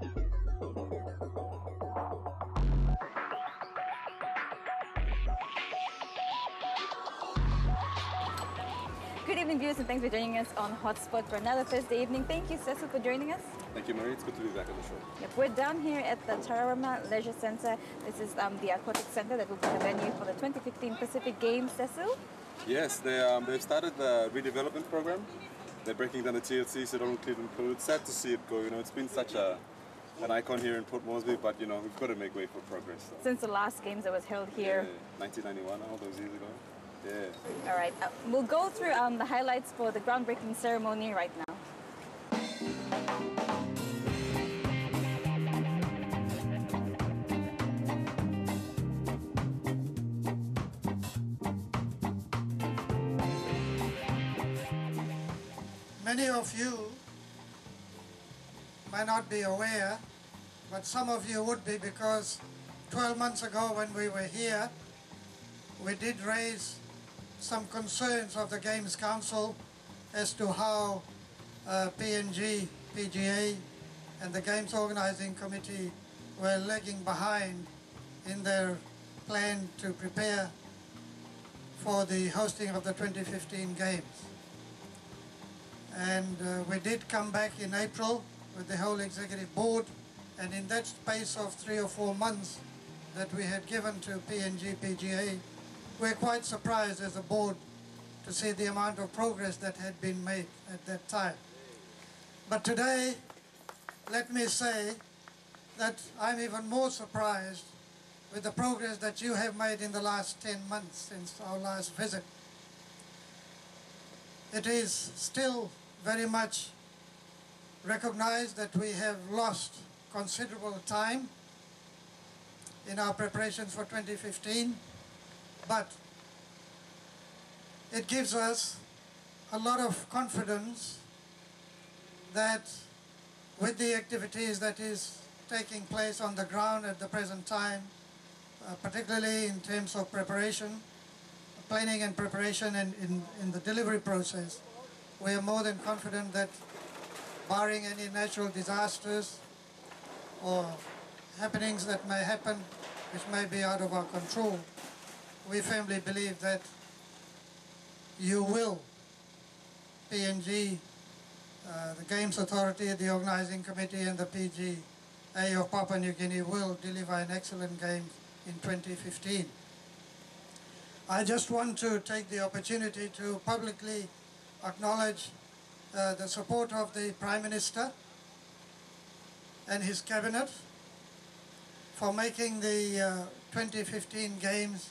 Good evening, viewers, and thanks for joining us on Hotspot for another Thursday evening. Thank you, Cecil, for joining us. Thank you, Marie. It's good to be back on the show. Yep, we're down here at the Tararama Leisure Centre. This is the aquatic centre that will be the venue for the 2015 Pacific Games, Cecil. Yes, they've started the redevelopment program. They're breaking down the TLC so it don't include Pool. It's sad to see it go. You know, it's been such an icon here in Port Moresby, but you know, we've got to make way for progress. So. Since the last games that was held here. Yeah, 1991, all those years ago. Yeah. All right, we'll go through the highlights for the groundbreaking ceremony right now. Many of you might not be aware, but some of you would be, because 12 months ago when we were here, we did raise some concerns of the Games Council as to how PNG, PGA and the Games Organizing Committee were lagging behind in their plan to prepare for the hosting of the 2015 Games. And we did come back in April with the whole executive board, and in that space of 3 or 4 months that we had given to PNG, PGA, we're quite surprised as a board to see the amount of progress that had been made at that time. But today, let me say that I'm even more surprised with the progress that you have made in the last 10 months since our last visit. It is still very much recognized that we have lost considerable time in our preparations for 2015, but it gives us a lot of confidence that with the activities that is taking place on the ground at the present time, particularly in terms of preparation, planning and preparation, and in the delivery process, we are more than confident that barring any natural disasters or happenings that may happen which may be out of our control, we firmly believe that you will, PNG, the Games Authority, the Organising Committee and the PGA of Papua New Guinea will deliver an excellent game in 2015. I just want to take the opportunity to publicly acknowledge the support of the Prime Minister and his Cabinet for making the 2015 Games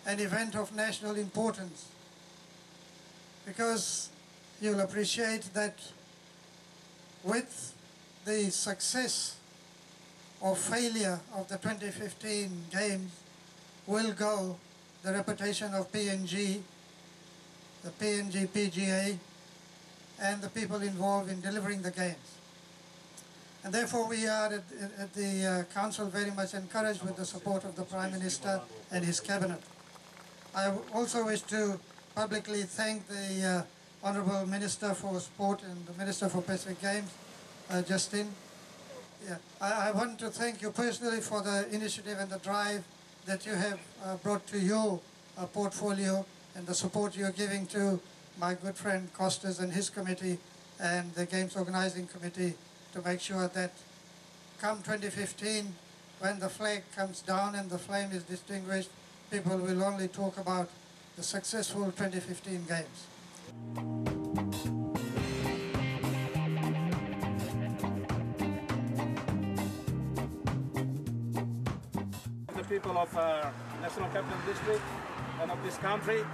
an event of national importance, because you'll appreciate that with the success or failure of the 2015 Games will go the reputation of PNG, the PNG PGA, and the people involved in delivering the Games. And therefore we are at the Council very much encouraged with the support of the Prime Minister and his Cabinet. I also wish to publicly thank the Honourable Minister for Sport and the Minister for Pacific Games, Justin. Yeah. I want to thank you personally for the initiative and the drive that you have brought to your portfolio, and the support you're giving to my good friend Costas and his committee and the Games Organising Committee to make sure that come 2015, when the flag comes down and the flame is distinguished, people will only talk about the successful 2015 Games. The people of National Capital District and of this country,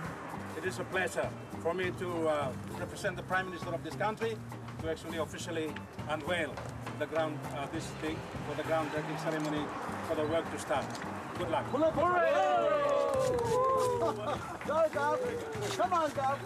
it is a pleasure for me to represent the Prime Minister of this country to actually officially unveil the ground this thing for the groundbreaking ceremony for the work to start. Good luck. Hooray! Go, Gov! Come on, Gov!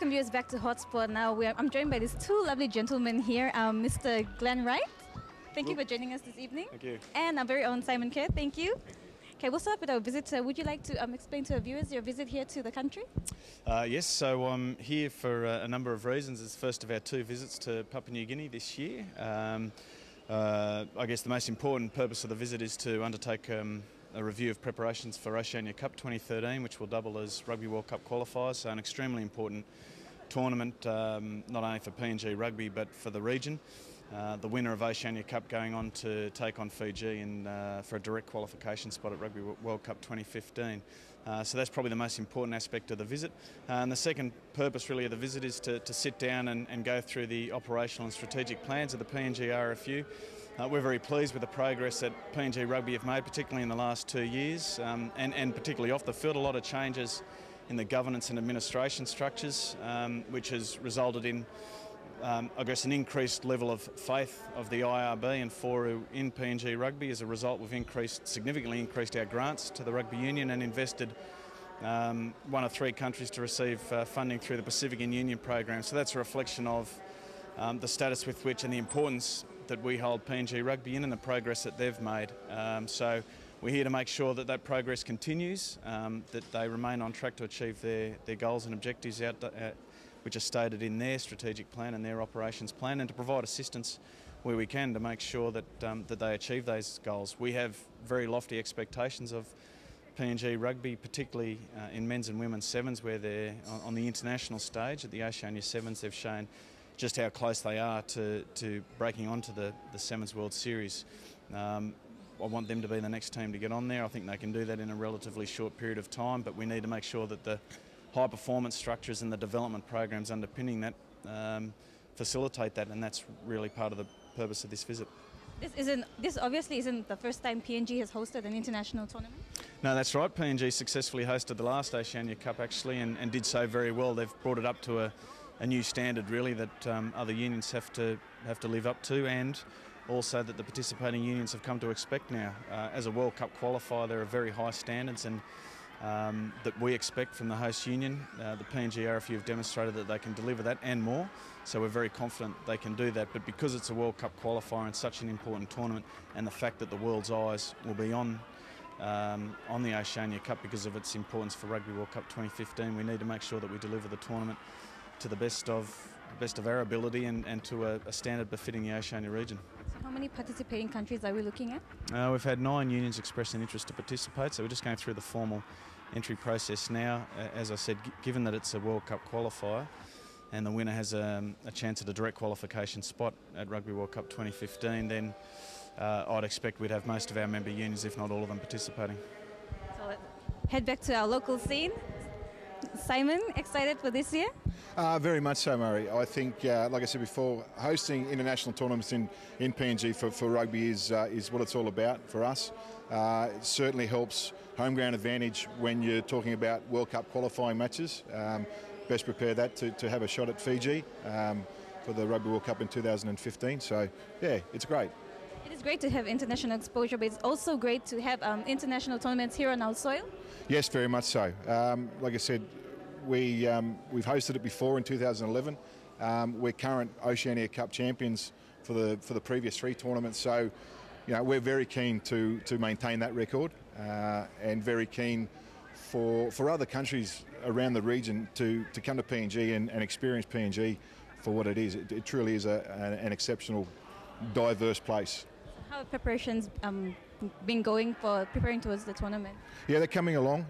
welcome viewers back to Hotspot. Now I'm joined by these two lovely gentlemen here, Mr. Glenn Wright. Thank you for joining us this evening. Thank you. And our very own Simon Kerr. Thank you. Okay, we'll start with our visit. Would you like to explain to our viewers your visit here to the country? Yes, so I'm here for a number of reasons. It's the first of our two visits to Papua New Guinea this year. I guess the most important purpose of the visit is to undertake a review of preparations for Oceania Cup 2013, which will double as Rugby World Cup qualifiers, so an extremely important tournament, not only for PNG Rugby but for the region. The winner of Oceania Cup going on to take on Fiji for a direct qualification spot at Rugby World Cup 2015. So that's probably the most important aspect of the visit. And the second purpose really of the visit is to sit down and go through the operational and strategic plans of the PNG RFU. We're very pleased with the progress that PNG Rugby have made, particularly in the last 2 years, and particularly off the field. A lot of changes in the governance and administration structures, which has resulted in, I guess, an increased level of faith of the IRB and FORU in PNG Rugby. As a result, we've significantly increased our grants to the Rugby Union and invested one of 3 countries to receive funding through the Pacific and Union program. So that's a reflection of the status with which and the importance that we hold PNG Rugby in and the progress that they've made. So we're here to make sure that that progress continues, that they remain on track to achieve their goals and objectives which are stated in their strategic plan and their operations plan, and to provide assistance where we can to make sure that that they achieve those goals. We have very lofty expectations of PNG Rugby, particularly in men's and women's sevens, where they're on the international stage. At the Oceania Sevens, they've shown just how close they are to breaking onto the Sevens World Series. I want them to be the next team to get on there. I think they can do that in a relatively short period of time, but we need to make sure that the high performance structures and the development programs underpinning that facilitate that, and that's really part of the purpose of this visit. This obviously isn't the first time PNG has hosted an international tournament. No, that's right. PNG successfully hosted the last Oceania Cup actually, and did so very well. They've brought it up to a new standard really that other unions have to live up to, and also that the participating unions have come to expect now. As a World Cup qualifier, there are very high standards and that we expect from the host union. The PNG RFU have demonstrated that they can deliver that and more, so we're very confident they can do that. But because it's a World Cup qualifier and such an important tournament, and the fact that the world's eyes will be on the Oceania Cup because of its importance for Rugby World Cup 2015, we need to make sure that we deliver the tournament to the best of our ability and to a standard befitting the Oceania region. So how many participating countries are we looking at? We've had 9 unions express an interest to participate, so we're just going through the formal entry process now. As I said, given that it's a World Cup qualifier and the winner has a chance at a direct qualification spot at Rugby World Cup 2015, then I'd expect we'd have most of our member unions, if not all of them, participating. So let's head back to our local scene. Simon, excited for this year? Very much so, Murray. I think, like I said before, hosting international tournaments in PNG for rugby is what it's all about for us. It certainly helps home ground advantage when you're talking about World Cup qualifying matches. Best prepare that to have a shot at Fiji for the Rugby World Cup in 2015. So, yeah, it's great. It is great to have international exposure, but it's also great to have international tournaments here on our soil. Yes, very much so. Like I said, we've hosted it before in 2011. We're current Oceania Cup champions for the previous 3 tournaments. So, you know, we're very keen to maintain that record and very keen for other countries around the region to come to PNG and experience PNG for what it is. It truly is an exceptional, diverse place. How have preparations been going for preparing towards the tournament? Yeah, they're coming along.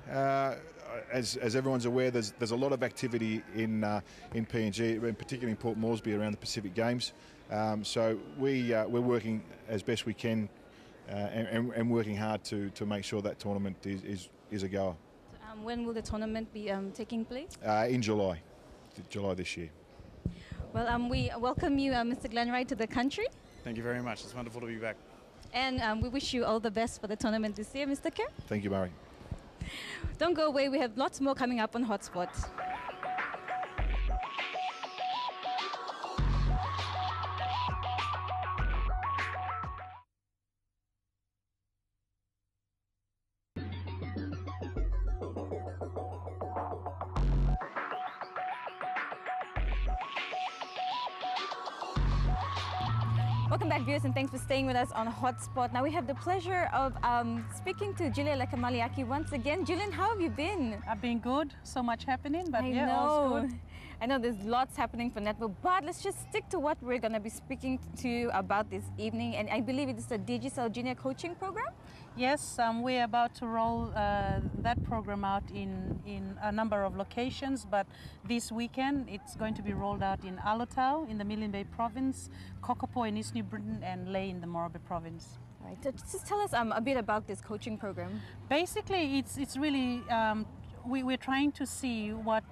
As everyone's aware, there's a lot of activity in PNG, and particularly in Port Moresby around the Pacific Games. So we're working as best we can and working hard to make sure that tournament is a goer. So, when will the tournament be taking place? In July this year. Well, we welcome you, Mr. Glenn Wright, to the country. Thank you very much. It's wonderful to be back. And we wish you all the best for the tournament this year, Mr. Kerr. Thank you, Murray. Don't go away. We have lots more coming up on Hotspot. Welcome back, viewers, and thanks for staying with us on Hotspot. Now we have the pleasure of speaking to Julia Lekamaliaki once again. Julian, how have you been? I've been good. So much happening, but I yeah, know. all's good. I know there's lots happening for netball, but let's just stick to what we're going to be speaking to you about this evening. And I believe it is the Digicel Junior Coaching Program. Yes, we're about to roll that program out in a number of locations, but this weekend it's going to be rolled out in Alotau in the Milne Bay Province, Kokopo in East New Britain, and Lae in the Morobe Province. All right, so just tell us a bit about this coaching program. Basically, it's really we're trying to see what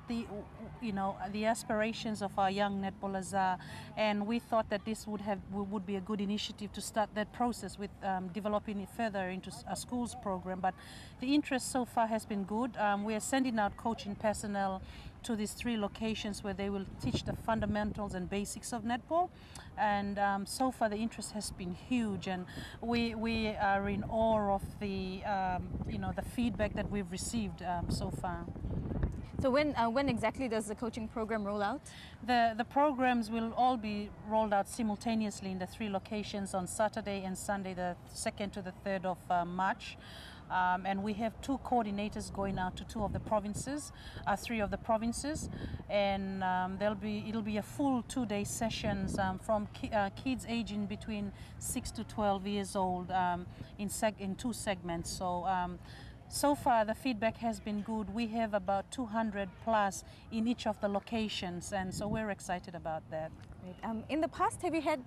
the aspirations of our young netballers are, and we thought that this would be a good initiative to start that process with developing it further into a schools program. But the interest so far has been good. We are sending out coaching personnel to these 3 locations where they will teach the fundamentals and basics of netball, and so far the interest has been huge, and we are in awe of the the feedback that we've received so far. So when exactly does the coaching program roll out? The programs will all be rolled out simultaneously in the 3 locations on Saturday and Sunday, the 2nd to the 3rd of March. And we have 2 coordinators going out to 3 of the provinces, and it'll be a full 2-day sessions from kids aging between 6 to 12 years old in 2 segments. So far the feedback has been good. We have about 200 plus in each of the locations, and so we're excited about that. Great. In the past, have you had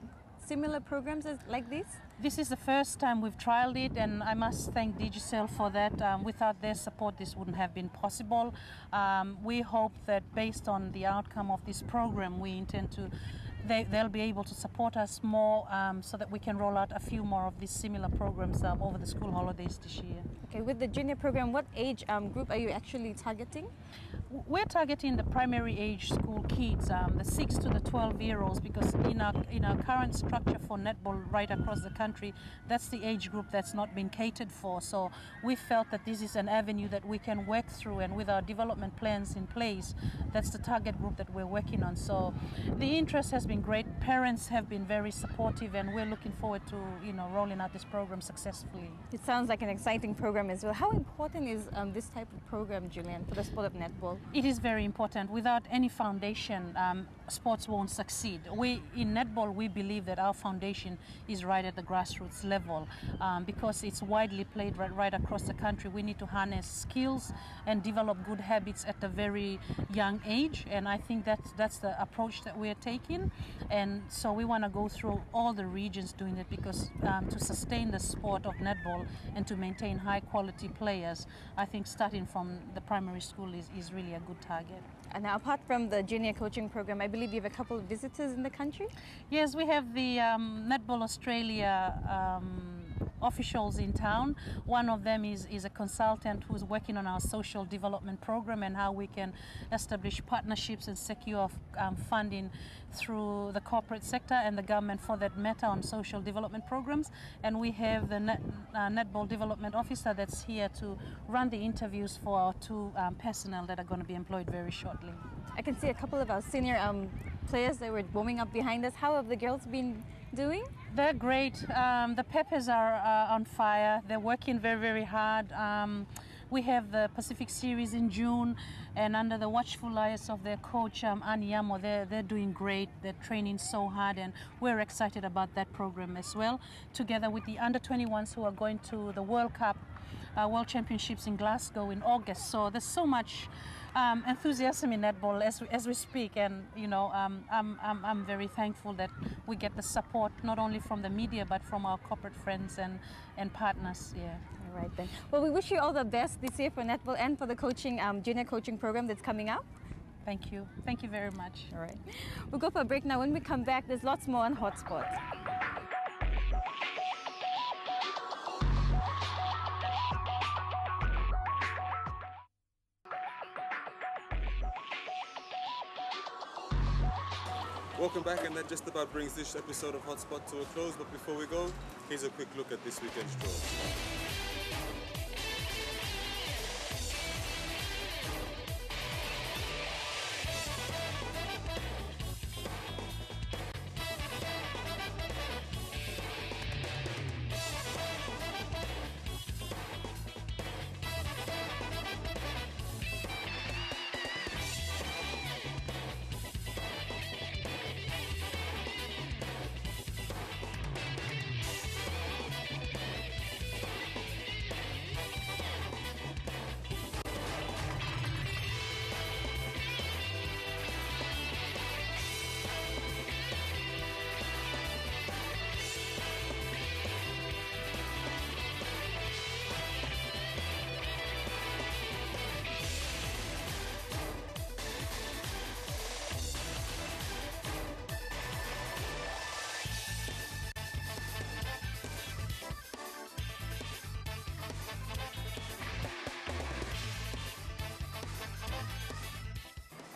similar programs like this? This is the first time we've trialed it, and I must thank Digicel for that. Without their support, this wouldn't have been possible. We hope that based on the outcome of this program, we intend to they'll be able to support us more so that we can roll out a few more of these similar programs over the school holidays this year. Okay, with the junior program, what age group are you actually targeting? We're targeting the primary age school kids, the 6 to the 12-year-olds, because in our current structure for netball right across the country, that's the age group that's not been catered for. So we felt that this is an avenue that we can work through, and with our development plans in place, that's the target group that we're working on. So the interest has been great. Parents have been very supportive, and we're looking forward to rolling out this program successfully. It sounds like an exciting program as well. How important is this type of program, Julian, for the sport of netball? It is very important. Without any foundation, sports won't succeed. In netball, we believe that our foundation is right at the grassroots level, because it's widely played right across the country. We need to harness skills and develop good habits at a very young age, and I think that's the approach that we're taking. And so we want to go through all the regions doing it, because to sustain the sport of netball and to maintain high quality players, I think starting from the primary school is really a good target. And now, apart from the junior coaching program, I believe you have a couple of visitors in the country? Yes, we have the Netball Australia officials in town. One of them is a consultant who's working on our social development program and how we can establish partnerships and secure funding through the corporate sector and the government for that matter on social development programs. And we have the netball development officer that's here to run the interviews for our 2 personnel that are going to be employed very shortly. I can see a couple of our senior players that were warming up behind us. How have the girls been doing? They're great. The Peppers are on fire. They're working very, very hard. We have the Pacific Series in June, and under the watchful eyes of their coach, Ani Yamo, they're doing great. They're training so hard, and we're excited about that program as well, together with the under-21s who are going to the World Cup, World Championships in Glasgow in August. So there's so much enthusiasm in netball as we speak, and I'm very thankful that we get the support not only from the media but from our corporate friends and partners. Yeah. All right then. Well, we wish you all the best this year for netball and for the coaching junior coaching program that's coming up. Thank you. Thank you very much. All right. We'll go for a break now. When we come back, there's lots more on Hotspot. Welcome back, and that just about brings this episode of Hotspot to a close. But before we go, here's a quick look at this weekend's draw.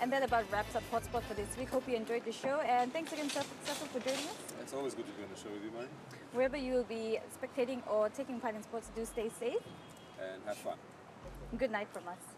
And that about wraps up Hotspot for this week. Hope you enjoyed the show. And thanks again, Cecil, for joining us. It's always good to be on the show with you, Mary. Wherever you will be spectating or taking part in sports, do stay safe. And have fun. Good night from us.